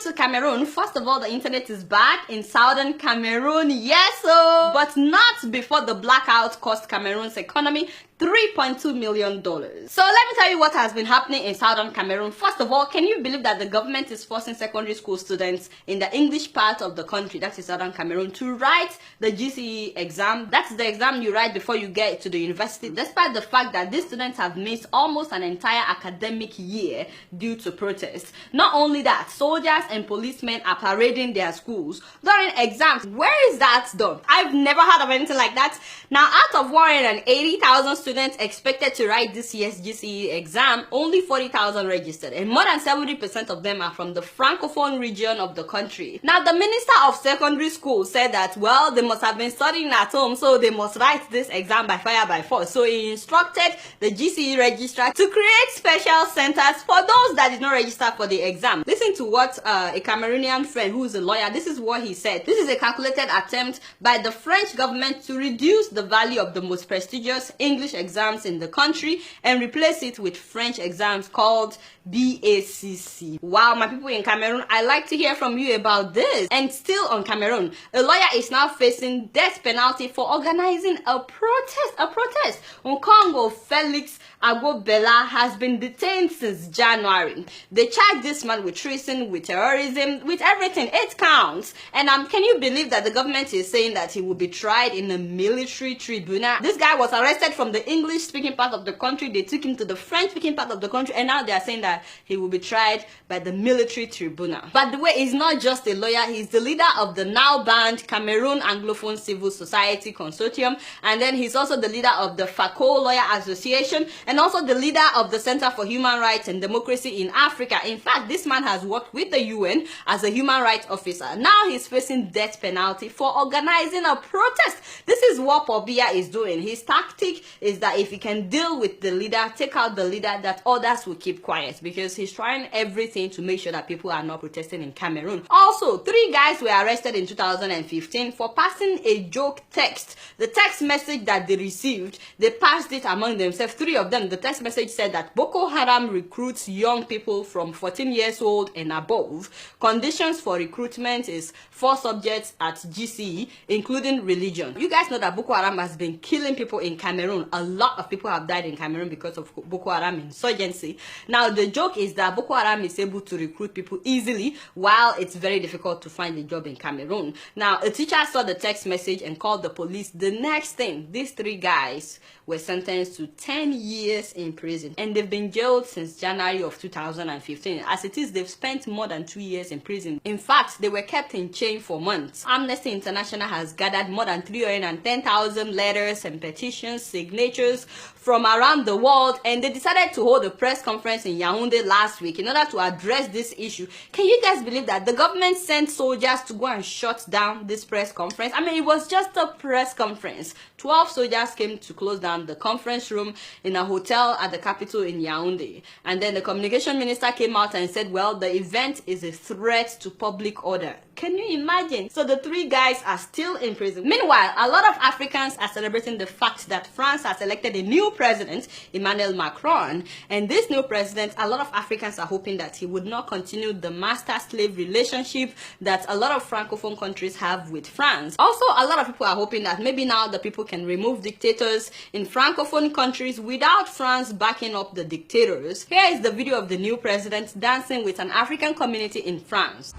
to Cameroon, first of all, the internet is back in southern Cameroon, yes, but not before the blackout cost Cameroon's economy $3.2 million. So let me tell you what has been happening in southern Cameroon. First of all, can you believe that the government is forcing secondary school students in the English part of the country, that is southern Cameroon, to write the GCE exam? That's the exam you write before you get to the university, despite the fact that these students have missed almost an entire academic year due to protests. Not only that, soldiers and policemen are parading their schools during exams. Where is that done? I've never heard of anything like that. Now, out of 180,000 students expected to write this year's GCE exam, only 40,000 registered, and more than 70% of them are from the Francophone region of the country. Now, the Minister of Secondary School said that, well, they must have been studying at home, so they must write this exam by fire by force. So he instructed the GCE registrar to create special centers for those that did not register for the exam. Listen to what a Cameroonian friend who is a lawyer, this is what he said. This is a calculated attempt by the French government to reduce the value of the most prestigious English exams in the country and replace it with French exams called BACC. Wow, my people in Cameroon, I'd like to hear from you about this. And still on Cameroon, a lawyer is now facing death penalty for organizing a protest. Nkongo Felix Agobela has been detained since January. They charged this man with treason, with terrorism, with everything. 8 counts. And can you believe that the government is saying that he will be tried in a military tribunal? This guy was arrested from the English-speaking part of the country. They took him to the French-speaking part of the country, and now they are saying that he will be tried by the military tribunal. By the way, he's not just a lawyer, he's the leader of the now banned Cameroon Anglophone Civil Society Consortium, and then he's also the leader of the FACO Lawyer Association, and also the leader of the Center for Human Rights and Democracy in Africa. In fact, this man has worked with the UN as a human rights officer. Now he's facing death penalty for organizing a protest. This is what Paul Biya is doing. His tactic is that if he can deal with the leader, take out the leader, that others will keep quiet, because he's trying everything to make sure that people are not protesting in Cameroon. Also, 3 guys were arrested in 2015 for passing a joke text. The text message that they received, they passed it among themselves. 3 of them, the text message said that Boko Haram recruits young people from 14 years old and above. Conditions for recruitment is 4 subjects at GCE, including religion. You guys know that Boko Haram has been killing people in Cameroon. A lot of people have died in Cameroon because of Boko Haram insurgency. Now, the joke is that Boko Haram is able to recruit people easily, while it's very difficult to find a job in Cameroon. Now, a teacher saw the text message and called the police. The next thing, these 3 guys were sentenced to 10 years in prison, and they've been jailed since January of 2015. As it is, they've spent more than 2 years in prison. In fact, they were kept in chain for months. Amnesty International has gathered more than 310,000 letters and petitions, signatures from around the world, and they decided to hold a press conference in Yaoundé last week in order to address this issue. Can you guys believe that the government sent soldiers to go and shut down this press conference? I mean, it was just a press conference. 12 soldiers came to close down the conference room in a hotel at the capital in Yaoundé. And then the communication minister came out and said, well, the event is a threat to public order. Can you imagine? So the 3 guys are still in prison. Meanwhile, a lot of Africans are celebrating the fact that France has elected a new president, Emmanuel Macron. And this new president, a lot of Africans are hoping that he would not continue the master-slave relationship that a lot of Francophone countries have with France. Also, a lot of people are hoping that maybe now the people can remove dictators in Francophone countries without France backing up the dictators. Here is the video of the new president dancing with an African community in France.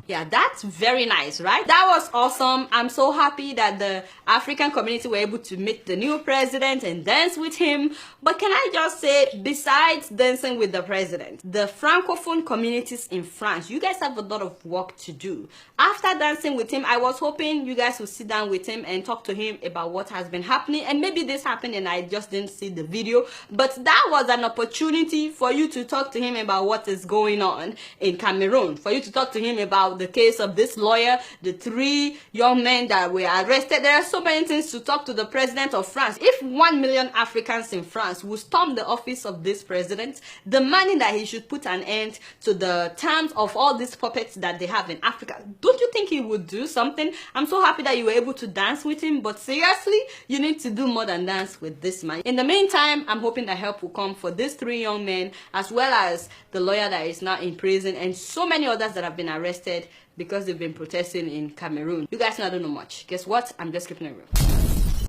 Yeah, that's very nice, right? That was awesome. I'm so happy that the African community were able to meet the new president and dance with him. But can I just say, besides dancing with the president, the Francophone communities in France, you guys have a lot of work to do. After dancing with him, I was hoping you guys would sit down with him and talk to him about what has been happening. And maybe this happened and I just didn't see the video. But that was an opportunity for you to talk to him about what is going on in Cameroon, for you to talk to him about about the case of this lawyer, the 3 young men that were arrested. There are so many things to talk to the president of France. If 1 million Africans in France would storm the office of this president, demanding that he should put an end to the terms of all these puppets that they have in Africa, don't you think he would do something? I'm so happy that you were able to dance with him, but seriously, you need to do more than dance with this man. In the meantime, I'm hoping that help will come for these 3 young men, as well as the lawyer that is now in prison, and so many others that have been arrested because they've been protesting in Cameroon. You guys know I don't know much. Guess what? I'm just keeping it real.